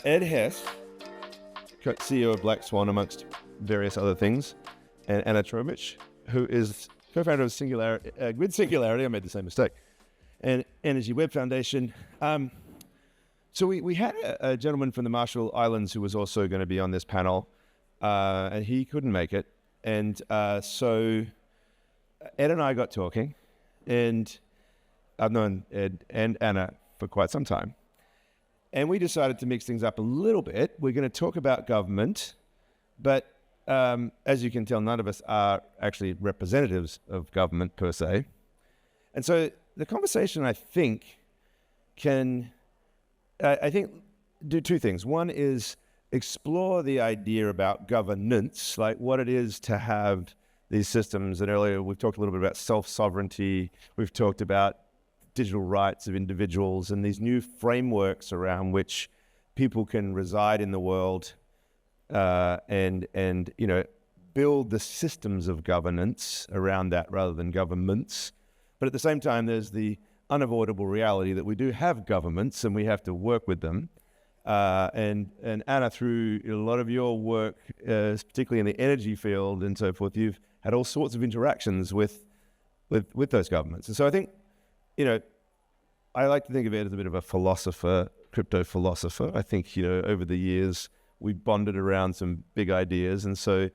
Ed Hesse, CEO of Black Swan, amongst various other things, and Anna Trbovich, who is co-founder of Singularity, with Singularity, I made the same mistake, and Energy Web Foundation. So we had a gentleman from the Marshall Islands who was also going to be on this panel, and he couldn't make it. And so Ed and I got talking, and I've known Ed and Anna for quite some time. And we decided to mix things up a little bit. We're going to talk about government, but as you can tell, none of us are actually representatives of government per se. And so the conversation, I think, can do two things. One is explore the idea about governance, like what it is to have these systems. And earlier we've talked a little bit about self-sovereignty. We've talked about digital rights of individuals and these new frameworks around which people can reside in the world and build the systems of governance around that rather than governments. But at the same time, there's the unavoidable reality that we do have governments and we have to work with them. And Anna, through a lot of your work, particularly in the energy field and so forth, you've had all sorts of interactions with those governments. And so I think, I like to think of it as a bit of a philosopher, crypto philosopher. I think, over the years, we bonded around some big ideas. And so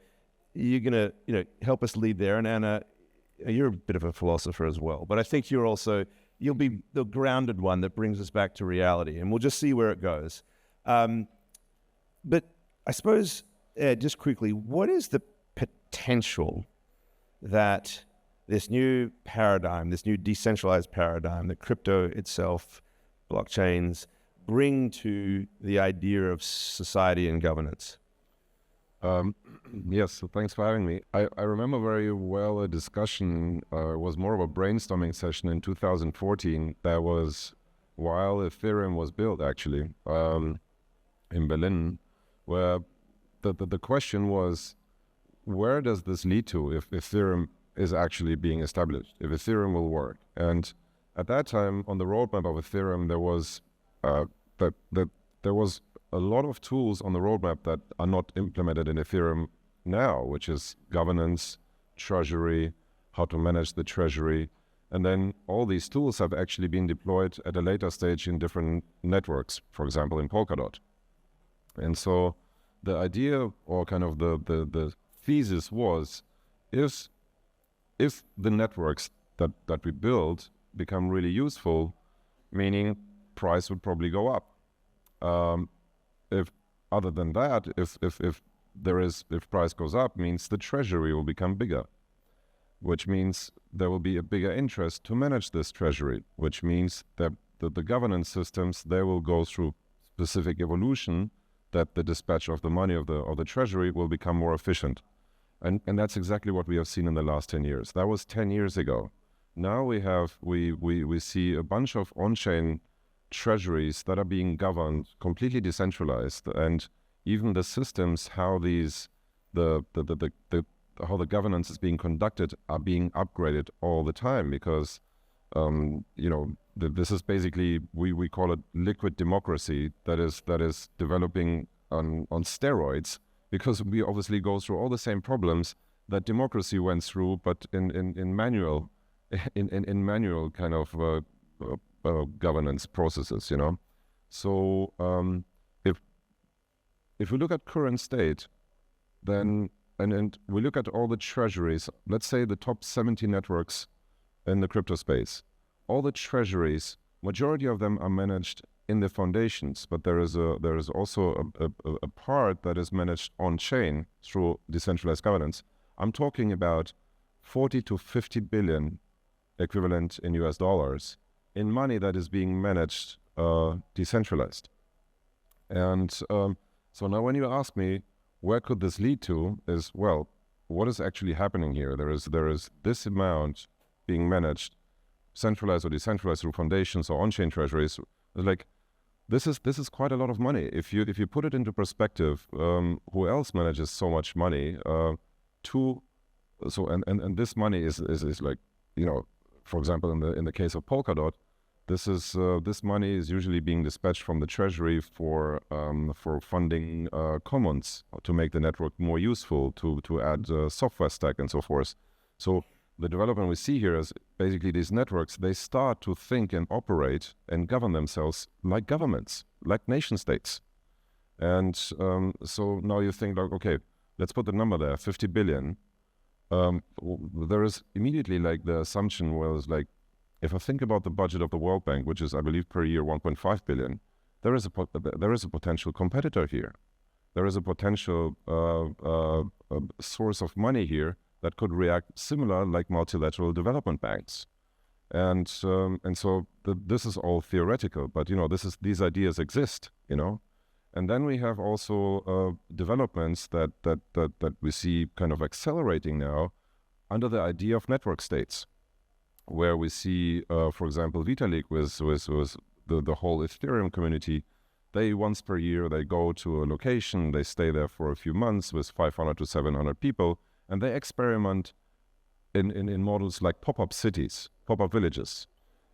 you're going to, help us lead there. And Anna, you're a bit of a philosopher as well. But I think you'll be the grounded one that brings us back to reality. And we'll just see where it goes. But I suppose, just quickly, what is the potential that this new paradigm, this new decentralized paradigm that crypto itself, blockchains, bring to the idea of society and governance? Yes, so thanks for having me. I remember very well a discussion, it was more of a brainstorming session in 2014. That was while Ethereum was built, actually, in Berlin, where the question was, where does this lead to if Ethereum is actually being established, if Ethereum will work? And at that time, on the roadmap of Ethereum, there was there was a lot of tools on the roadmap that are not implemented in Ethereum now, which is governance, treasury, how to manage the treasury. And then all these tools have actually been deployed at a later stage in different networks, for example, in Polkadot. And so the idea, or kind of the thesis was, if the networks that we build become really useful, meaning price would probably go up. If other than that, if price goes up, means the treasury will become bigger, which means there will be a bigger interest to manage this treasury, which means that the governance systems, they will go through specific evolution, that the dispatch of the money of the treasury will become more efficient. And that's exactly what we have seen in the last 10 years. That was 10 years ago. Now we see a bunch of on-chain treasuries that are being governed completely decentralized, and even the systems, how the governance is being conducted, are being upgraded all the time, because this is basically, we call it liquid democracy, that is developing on steroids, because we obviously go through all the same problems that democracy went through, but in manual kind of governance processes, So if we look at current state, then and we look at all the treasuries, let's say the top 70 networks in the crypto space, all the treasuries, majority of them are managed in the foundations, but there is also a part that is managed on chain through decentralized governance. I'm talking about 40 to 50 billion equivalent in US dollars in money that is being managed decentralized. And so now when you ask me, where could this lead to, is, well, what is actually happening here? There is this amount being managed, centralized or decentralized through foundations or on-chain treasuries. Like, this is quite a lot of money. If you put it into perspective, who else manages so much money? And this money is like, for example, in the case of Polkadot, This money is usually being dispatched from the treasury for funding commons to make the network more useful, to add software stack and so forth. So the development we see here is basically these networks, they start to think and operate and govern themselves like governments, like nation states. And so now you think like, okay, let's put the number there, 50 billion. There is immediately like the assumption was like, if I think about the budget of the World Bank, which is, I believe, per year 1.5 billion, there is a potential competitor here. There is a potential source of money here that could react similar like multilateral development banks. And so this is all theoretical, but these ideas exist, And then we have also developments that we see kind of accelerating now under the idea of network states, where we see, for example, Vitalik with the whole Ethereum community. They once per year, they go to a location, they stay there for a few months with 500 to 700 people, and they experiment in models like pop-up cities, pop-up villages.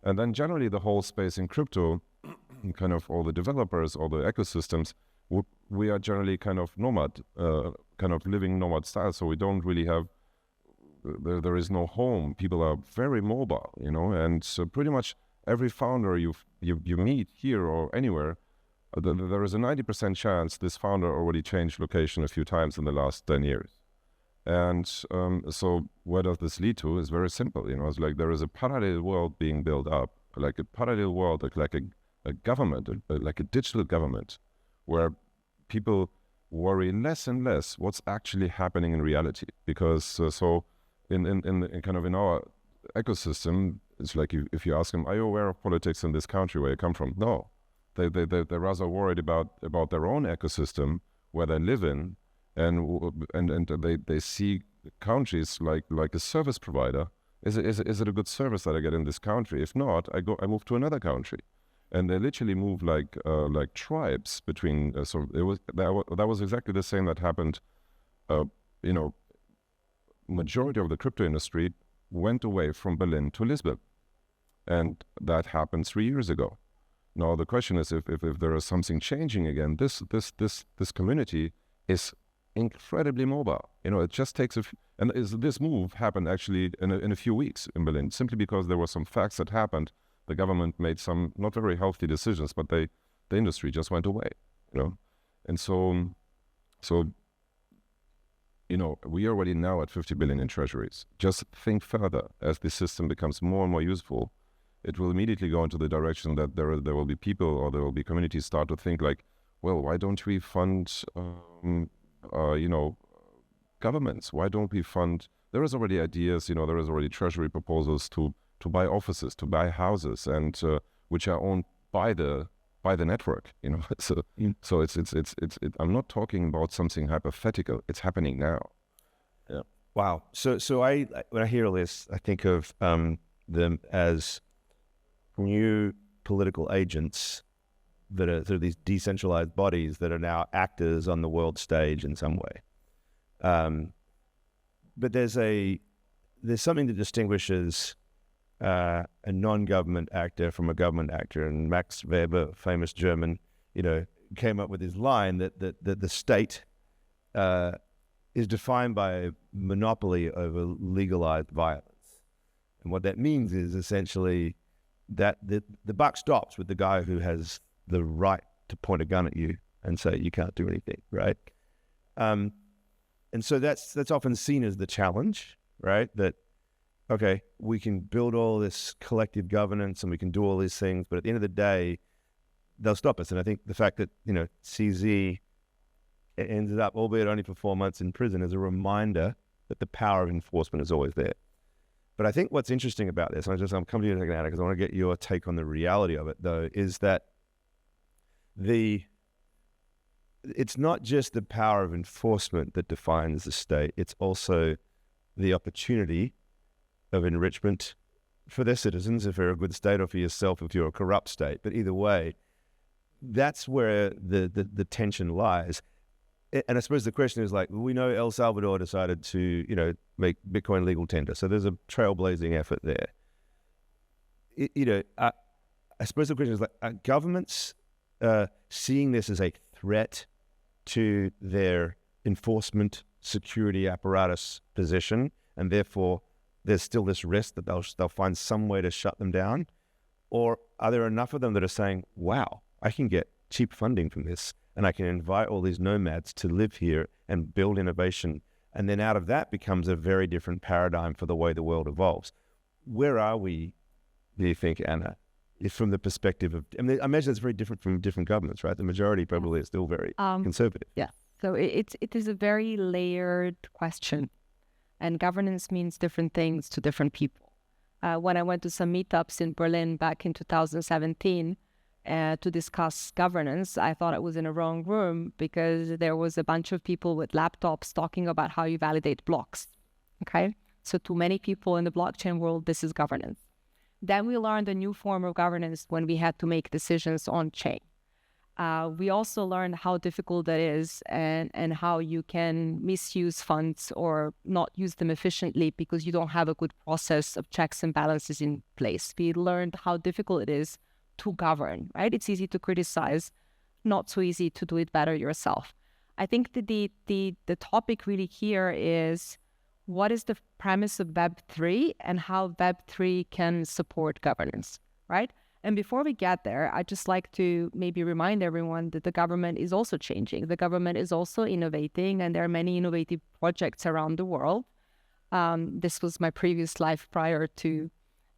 And then generally the whole space in crypto, kind of all the developers, all the ecosystems, we are generally kind of nomad, kind of living nomad style. So we don't really have, there is no home. People are very mobile, and so pretty much every founder you meet here or anywhere, there is a 90% chance this founder already changed location a few times in the last 10 years. And so where does this lead to is very simple. It's like there is a parallel world being built up, like a parallel world, like a government, like a digital government, where people worry less and less what's actually happening in reality. Because so in kind of in our ecosystem, it's like if you ask them, are you aware of politics in this country where you come from? No, they're rather worried about their own ecosystem where they live in, and they see countries like a service provider. Is it a good service that I get in this country? If not, I move to another country, and they literally move like tribes between. So that was exactly the same that happened. Majority of the crypto industry went away from Berlin to Lisbon, and that happened 3 years ago. Now the question is if there is something changing again. This community is incredibly mobile. It just takes this move happened actually in a few weeks in Berlin, simply because there were some facts that happened. The government made some not very healthy decisions, but the industry just went away. And so we are already now at 50 billion in treasuries. Just think further as the system becomes more and more useful. It will immediately go into the direction that there will be people or there will be communities start to think like, well, why don't we fund governments? Why don't we fund? There is already ideas. There is already treasury proposals to buy offices, to buy houses, and which are owned by the network. So I'm not talking about something hypothetical. It's happening now. Yeah. Wow. So I when I hear all this, I think of them as new political agents that are sort of these decentralized bodies that are now actors on the world stage in some way. But there's something that distinguishes a non-government actor from a government actor. And Max Weber, famous German, came up with his line that the state is defined by a monopoly over legalized violence. And what that means is essentially that the buck stops with the guy who has the right to point a gun at you and say you can't do anything, right? And so that's often seen as the challenge, right? That, okay, we can build all this collective governance and we can do all these things, but at the end of the day, they'll stop us. And I think the fact that, CZ ended up, albeit only for 4 months in prison, is a reminder that the power of enforcement is always there. But I think what's interesting about this, and I'm coming to you now because I want to get your take on the reality of it, though, is that it's not just the power of enforcement that defines the state, it's also the opportunity of enrichment for their citizens if they're a good state, or for yourself if you're a corrupt state. But either way, that's where the tension lies. And I suppose the question is, like, we know El Salvador decided to, make Bitcoin legal tender. So there's a trailblazing effort there. I suppose the question is like, are governments seeing this as a threat to their enforcement security apparatus position, and therefore there's still this risk that they'll find some way to shut them down? Or are there enough of them that are saying, wow, I can get cheap funding from this, and I can invite all these nomads to live here and build innovation, and then out of that becomes a very different paradigm for the way the world evolves? Where are we, do you think, Anna, if from the perspective of, I mean, I imagine it's very different from different governments, right? The majority probably is still very conservative. Yeah, so it is a very layered question, and governance means different things to different people. When I went to some meetups in Berlin back in 2017 to discuss governance, I thought I was in a wrong room because there was a bunch of people with laptops talking about how you validate blocks. Okay, so to many people in the blockchain world, this is governance. Then we learned a new form of governance when we had to make decisions on chain. We also learned how difficult that is and how you can misuse funds or not use them efficiently because you don't have a good process of checks and balances in place. We learned how difficult it is to govern, right? It's easy to criticize, not so easy to do it better yourself. I think that the topic really here is, what is the premise of Web3 and how Web3 can support governance, right? And before we get there, I'd just like to maybe remind everyone that the government is also changing. The government is also innovating, and there are many innovative projects around the world. This was my previous life prior to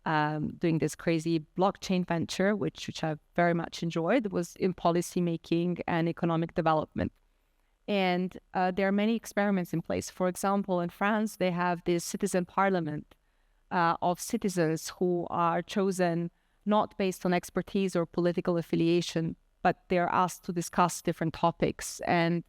doing this crazy blockchain venture, which I very much enjoyed. It was in policy making and economic development. And there are many experiments in place. For example, in France, they have this citizen parliament of citizens who are chosen not based on expertise or political affiliation, but they're asked to discuss different topics. And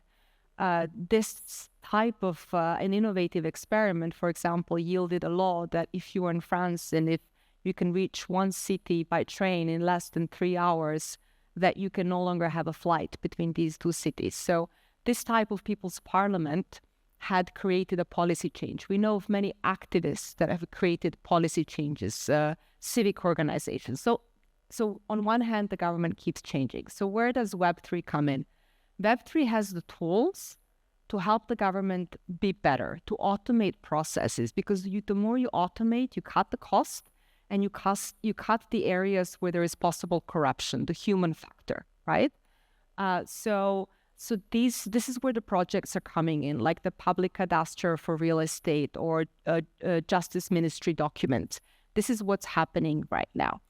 this type of an innovative experiment, for example, yielded a law that if you are in France and if you can reach one city by train in less than 3 hours, that you can no longer have a flight between these two cities. So this type of people's parliament had created a policy change. We know of many activists that have created policy changes, civic organizations. So on one hand, the government keeps changing. So where does Web3 come in? Web3 has the tools to help the government be better, to automate processes, because the more you automate, you cut the cost, and you cut the areas where there is possible corruption, the human factor, right? So this is where the projects are coming in, like the public cadastre for real estate or justice ministry documents. This is what's happening right now.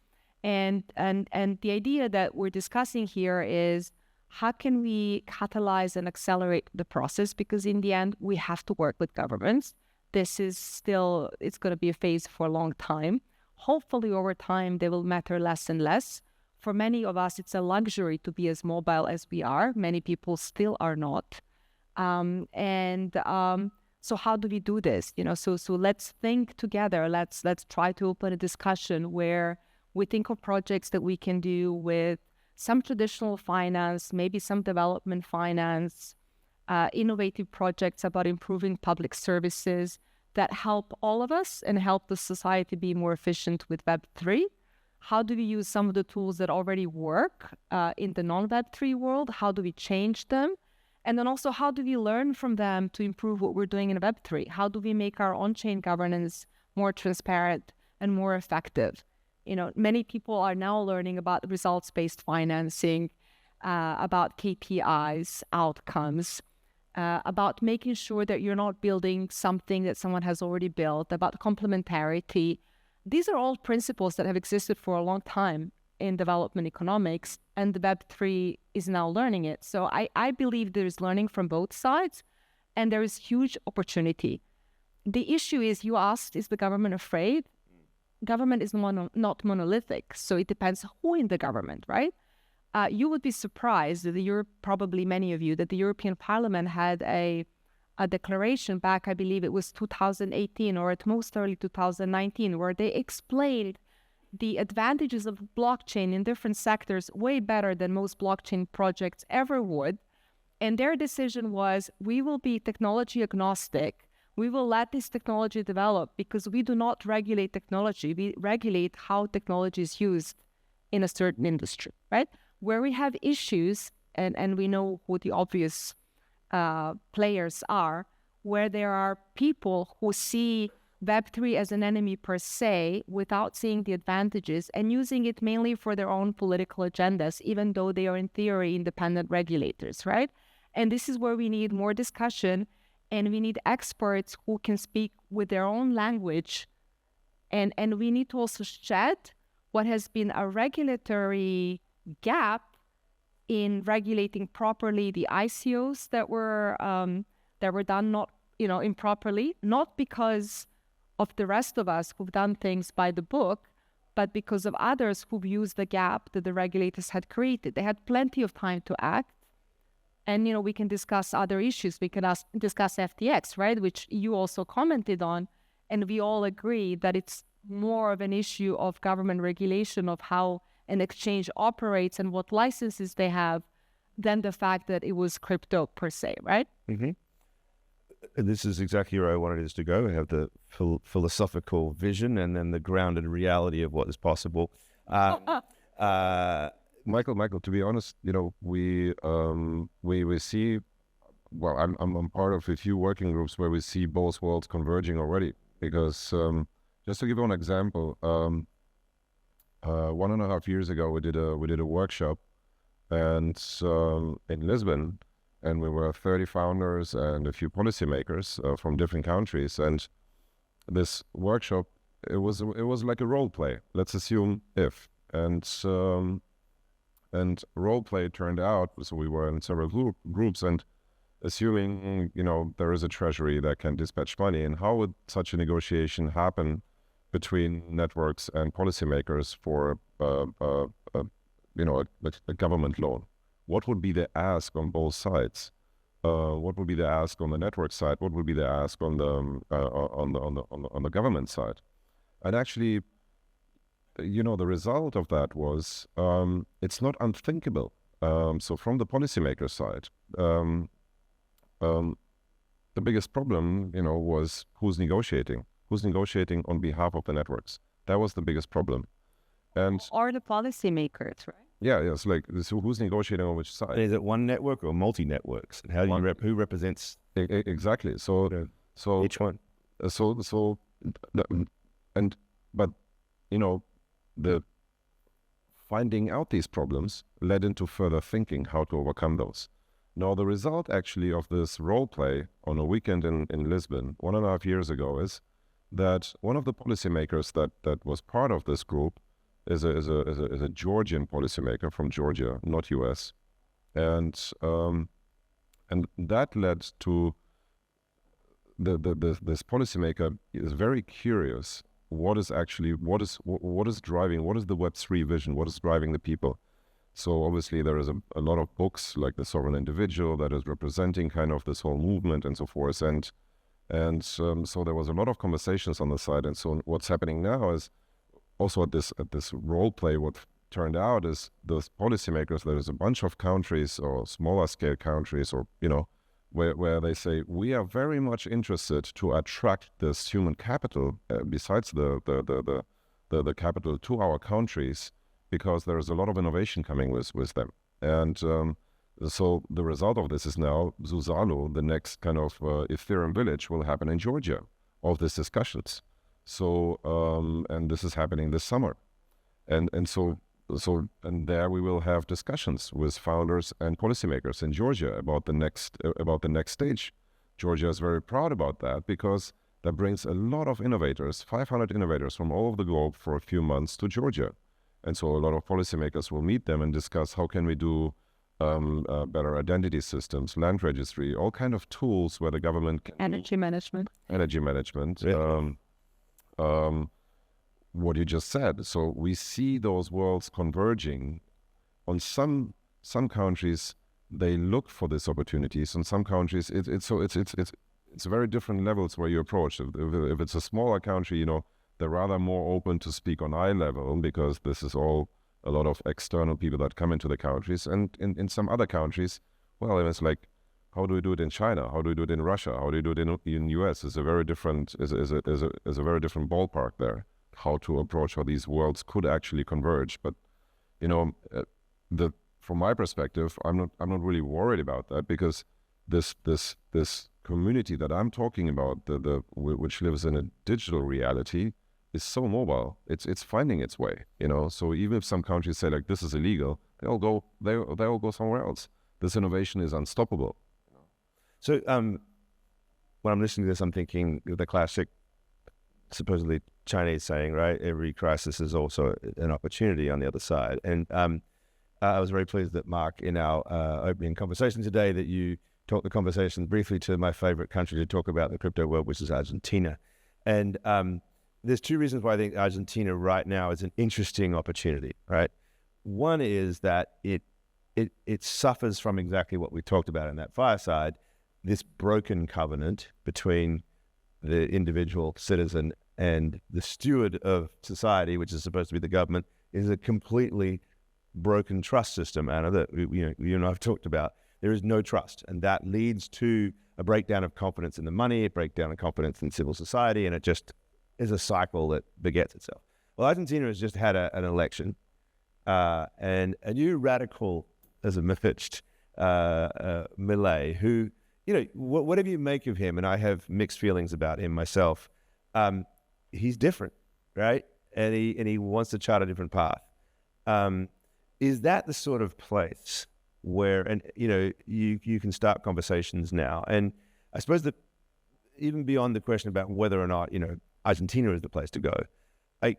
And the idea that we're discussing here is, how can we catalyze and accelerate the process? Because in the end, we have to work with governments. This is still, it's going to be a phase for a long time. Hopefully over time, they will matter less and less. For many of us, it's a luxury to be as mobile as we are. Many people still are not. So how do we do this? So let's think together. Let's try to open a discussion where we think of projects that we can do with some traditional finance, maybe some development finance, innovative projects about improving public services that help all of us and help the society be more efficient with Web3. How do we use some of the tools that already work in the non-Web3 world? How do we change them? And then also, how do we learn from them to improve what we're doing in Web3? How do we make our on-chain governance more transparent and more effective? Many people are now learning about results-based financing, about KPIs, outcomes, about making sure that you're not building something that someone has already built, about complementarity. These are all principles that have existed for a long time in development economics, and the Web3 is now learning it. So I believe there is learning from both sides, and there is huge opportunity. The issue is, you asked, is the government afraid? Government is not monolithic, so it depends who in the government, right? You would be surprised that probably many of you, that the European Parliament had a declaration back, I believe it was 2018 or at most early 2019, where they explained the advantages of blockchain in different sectors way better than most blockchain projects ever would. And their decision was, we will be technology agnostic. We will let this technology develop because we do not regulate technology. We regulate how technology is used in a certain industry, right? Where we have issues, and we know who the obvious players are, where there are people who see Web3 as an enemy per se without seeing the advantages and using it mainly for their own political agendas, even though they are in theory independent regulators, right? And this is where we need more discussion, and we need experts who can speak with their own language. And we need to also shed what has been a regulatory gap in regulating properly the ICOs that were done not improperly, not because of the rest of us who've done things by the book, but because of others who've used the gap that the regulators had created. They had plenty of time to act. And, we can discuss other issues. We can discuss FTX, right, which you also commented on. And we all agree that it's more of an issue of government regulation of how an exchange operates and what licenses they have than the fact that it was crypto per se, right? Mm-hmm. This is exactly where I wanted us to go. We have the philosophical vision and then the grounded reality of what is possible. Michael, to be honest, we see, well, I'm part of a few working groups where we see both worlds converging already. Because just to give you an example, 1.5 years ago we did a workshop, and in Lisbon, and we were 30 founders and a few policymakers from different countries. And this workshop, it was like a role play. Let's assume if and role play turned out. So we were in several groups, and assuming there is a treasury that can dispatch money, and how would such a negotiation happen between networks and policymakers for a government loan? What would be the ask on both sides? What would be the ask on the network side? What would be the ask on the government side? And actually, the result of that was it's not unthinkable. So from the policymaker side, the biggest problem, was who's negotiating on behalf of the networks. That was the biggest problem. Or the policymakers, right? Yeah, it's like, so who's negotiating on which side? Is it one network or multi-networks? And how do you who represents exactly? So each one? The finding out these problems led into further thinking how to overcome those. Now, the result actually of this role play on a weekend in Lisbon 1.5 years ago is that one of the policymakers that was part of this group is a Georgian policymaker from Georgia, not US, and that led to this policymaker is very curious. What is driving? What is the Web3 vision? What is driving the people? So obviously there is a lot of books like The Sovereign Individual that is representing kind of this whole movement and so forth. And so there was a lot of conversations on the side. And so what's happening now is also at this role play, what turned out is those policymakers, there is a bunch of countries or smaller scale countries or, where they say, we are very much interested to attract this human capital besides the capital to our countries, because there is a lot of innovation coming with them. And so the result of this is now Zuzalo, the next kind of Ethereum village, will happen in Georgia, of these discussions. So, and this is happening this summer. And there we will have discussions with founders and policymakers in Georgia about the next stage. Georgia is very proud about that because that brings a lot of innovators, 500 innovators from all over the globe for a few months to Georgia. And so a lot of policymakers will meet them and discuss how can we do better identity systems, land registry, all kind of tools where the government can energy management. Yeah. What you just said. So we see those worlds converging. On some countries, they look for these opportunities. In some countries, it's very different levels where you approach. If it's a smaller country, they're rather more open to speak on eye level because this is all a lot of external people that come into the countries. And in some other countries, well, it's like, how do we do it in China? How do we do it in Russia? How do we do it in US? It's a very different ballpark there. How to approach how these worlds could actually converge. But you know, from my perspective, I'm not really worried about that, because this community that I'm talking about, which lives in a digital reality, is so mobile. It's finding its way, you know. So even if some countries say like this is illegal, they'll go somewhere else. This innovation is unstoppable. So when I'm listening to this, I'm thinking of the classic, supposedly Chinese saying, right? Every crisis is also an opportunity on the other side. And I was very pleased that, Mark, in our opening conversation today, that you talked the conversation briefly to my favorite country to talk about the crypto world, which is Argentina. And there's two reasons why I think Argentina right now is an interesting opportunity, right? One is that it suffers from exactly what we talked about in that fireside, this broken covenant between the individual citizen and the steward of society, which is supposed to be the government, is a completely broken trust system, Anna, that you and I have talked about. There is no trust, and that leads to a breakdown of confidence in the money, a breakdown of confidence in civil society, and it just is a cycle that begets itself. Well, Argentina has just had an election, and a new radical has emerged, Milei, who, you know, whatever you make of him, and I have mixed feelings about him myself, he's different, right? And he wants to chart a different path. Is that the sort of place where, and you know, you can start conversations now? And I suppose that even beyond the question about whether or not, you know, Argentina is the place to go, like,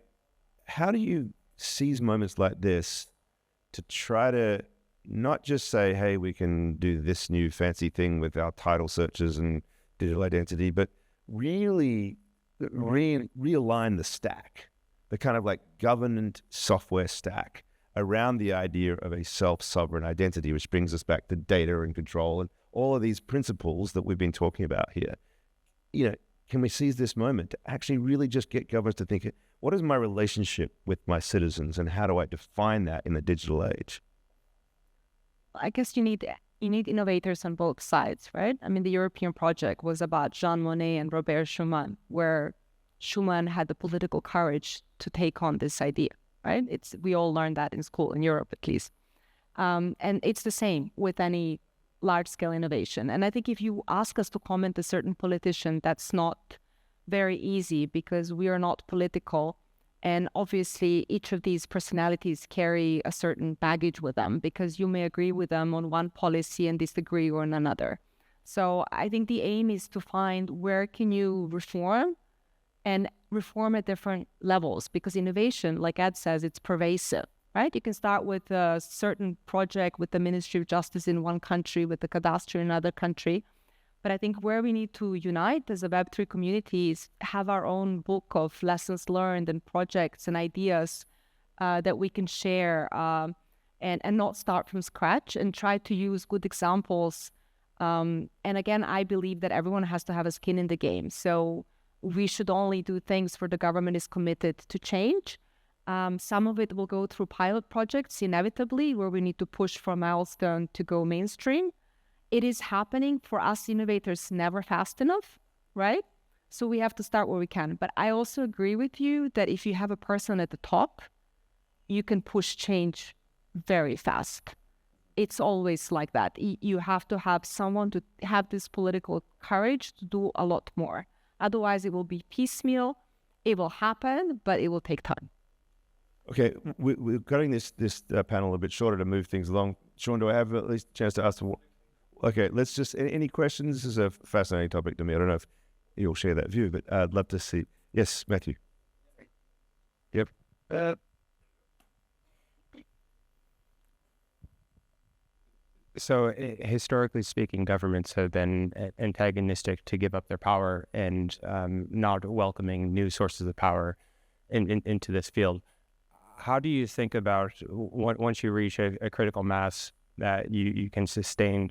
how do you seize moments like this to try to not just say, hey, we can do this new fancy thing with our title searches and digital identity, but really realign the stack, the kind of like government software stack around the idea of a self-sovereign identity, which brings us back to data and control and all of these principles that we've been talking about here. You know, can we seize this moment to actually really just get governments to think, what is my relationship with my citizens and how do I define that in the digital age? I guess you need innovators on both sides, right? I mean, the European project was about Jean Monnet and Robert Schuman, where Schuman had the political courage to take on this idea, right? We all learned that in school, in Europe at least. And it's the same with any large-scale innovation. And I think if you ask us to comment a certain politician, that's not very easy because we are not political. And obviously, each of these personalities carry a certain baggage with them because you may agree with them on one policy and disagree on another. So I think the aim is to find where can you reform and reform at different levels, because innovation, like Ed says, it's pervasive, right? You can start with a certain project with the Ministry of Justice in one country, with the cadastre in another country. But I think where we need to unite as a Web3 community is have our own book of lessons learned and projects and ideas that we can share and not start from scratch and try to use good examples. And again, I believe that everyone has to have a skin in the game. So we should only do things where the government is committed to change. Some of it will go through pilot projects inevitably, where we need to push for a milestone to go mainstream. It is happening for us innovators never fast enough, right? So we have to start where we can. But I also agree with you that if you have a person at the top, you can push change very fast. It's always like that. You have to have someone to have this political courage to do a lot more. Otherwise, it will be piecemeal. It will happen, but it will take time. Okay, we're cutting this panel a bit shorter to move things along. Sean, do I have at least a chance to ask? Okay, let's just, any questions? This is a fascinating topic to me. I don't know if you'll share that view, but I'd love to see. Yes, Matthew. Yep. So historically speaking, governments have been antagonistic to give up their power and not welcoming new sources of power into this field. How do you think about once you reach a critical mass that you can sustain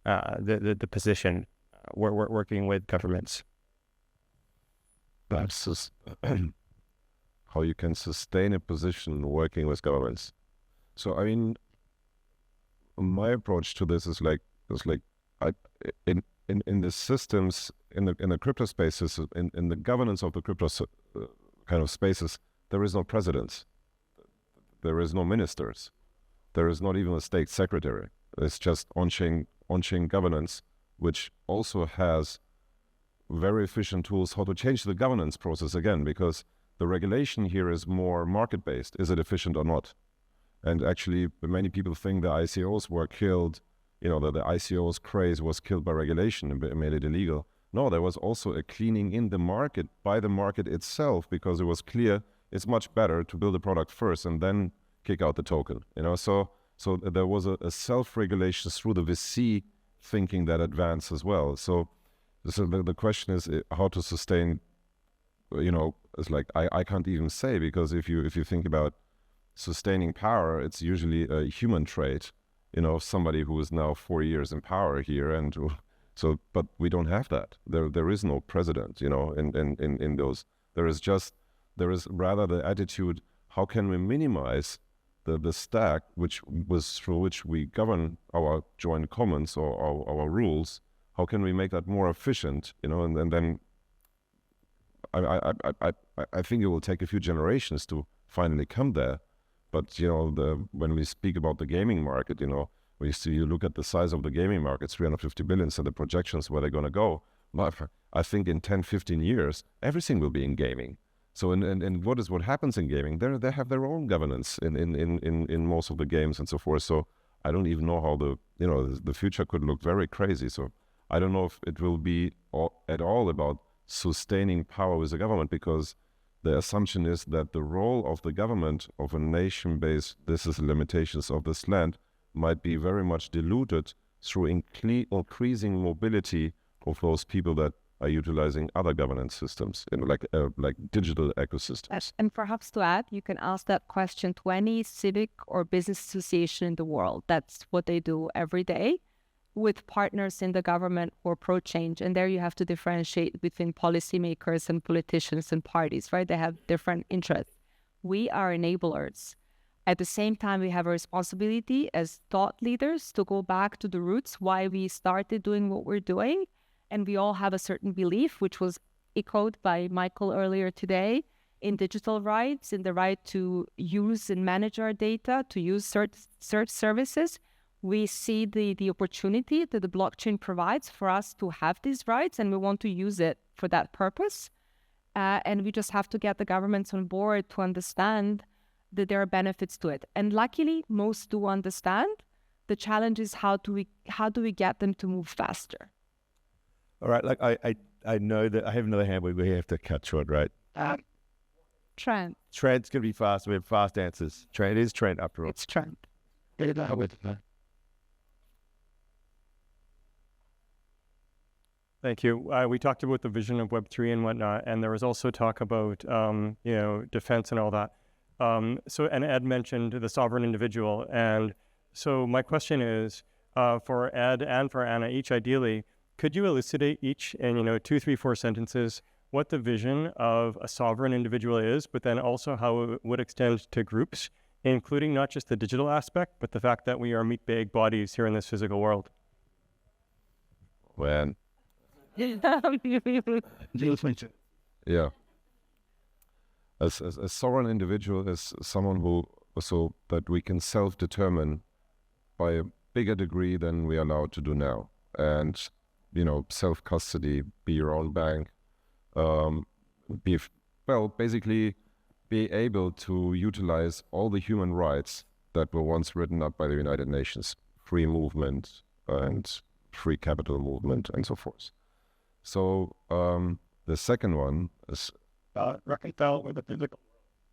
the position working with governments? That's just how you can sustain a position working with governments. So I mean, my approach to this is in the systems in the crypto spaces, in the governance of the crypto kind of spaces, there is no presidents, there is no ministers. there is not even a state secretary. It's just on-chain governance, which also has very efficient tools how to change the governance process again, because the regulation here is more market-based. Is it efficient or not? And actually, many people think the ICOs were killed, that the ICOs craze was killed by regulation and made it illegal. No, there was also a cleaning in the market by the market itself, because it was clear it's much better to build a product first and then kick out the token. So there was a self-regulation through the VC thinking that advanced as well. So the question is how to sustain. It's like I can't even say, because if you think about sustaining power, it's usually a human trait. Somebody who is now 4 years in power here, and so, but we don't have that. There is no president. In those, there is rather the attitude: how can we minimize the stack through which we govern our joint commons or our rules? How can we make that more efficient? And then I think it will take a few generations to finally come there. But when we speak about the gaming market, you look at the size of the gaming market, 350 billion, so the projections where they're going to go. But I think in 10, 15 years, everything will be in gaming. So and what happens in gaming? They have their own governance in most of the games and so forth. So I don't even know how the future could look very crazy. So I don't know if it will be at all about sustaining power with the government, because the assumption is that the role of the government of a nation-based, this is the limitations of this land, might be very much diluted through increasing mobility of those people that are utilizing other governance systems, like digital ecosystems. And perhaps to add, you can ask that question to any civic or business association in the world. That's what they do every day with partners in the government who are pro-change. And there you have to differentiate between policymakers and politicians and parties, right? They have different interests. We are enablers. At the same time, we have a responsibility as thought leaders to go back to the roots, why we started doing what we're doing. And we all have a certain belief, which was echoed by Michael earlier today, in digital rights, in the right to use and manage our data, to use search services. We see the opportunity that the blockchain provides for us to have these rights, and we want to use it for that purpose. And we just have to get the governments on board to understand that there are benefits to it. And luckily, most do understand. The challenge is how do we get them to move faster? All right, I know that I have another hand we have to cut short, right? Trent. Trent's going to be fast. We have fast answers. Trent is Trent after all. It's Trent. Thank you. We talked about the vision of Web3 and whatnot, and there was also talk about, defense and all that. And Ed mentioned the sovereign individual. And so my question is, for Ed and for Anna, each ideally, could you elucidate each in, 2, 3, 4 sentences what the vision of a sovereign individual is, but then also how it would extend to groups, including not just the digital aspect, but the fact that we are meat-bag bodies here in this physical world? When? Yeah. A sovereign individual is someone so that we can self-determine by a bigger degree than we are allowed to do now. And, self-custody, be your own bank, basically be able to utilize all the human rights that were once written up by the United Nations, free movement and free capital movement and so forth. So the second one is reconcile with the physical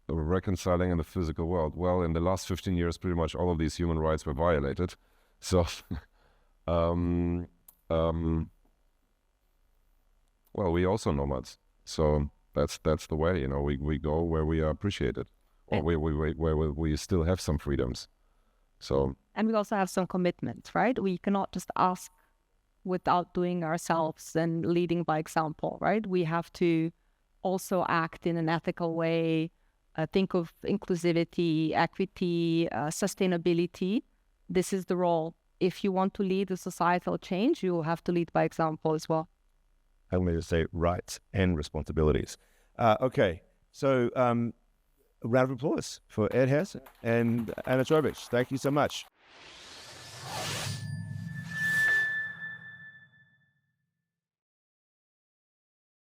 world. Reconciling in the physical world. Well, in the last 15 years, pretty much all of these human rights were violated. So, well, we also nomads. So that's the way, we go where we are appreciated, or where we still have some freedoms. So. And we also have some commitments, right? We cannot just ask without doing ourselves and leading by example, right? We have to also act in an ethical way, think of inclusivity, equity, sustainability. This is the role. If you want to lead a societal change, you will have to lead by example as well. I'm going to say rights and responsibilities. Okay, so round of applause for Ed Hesse and Anna Trbovich. Thank you so much.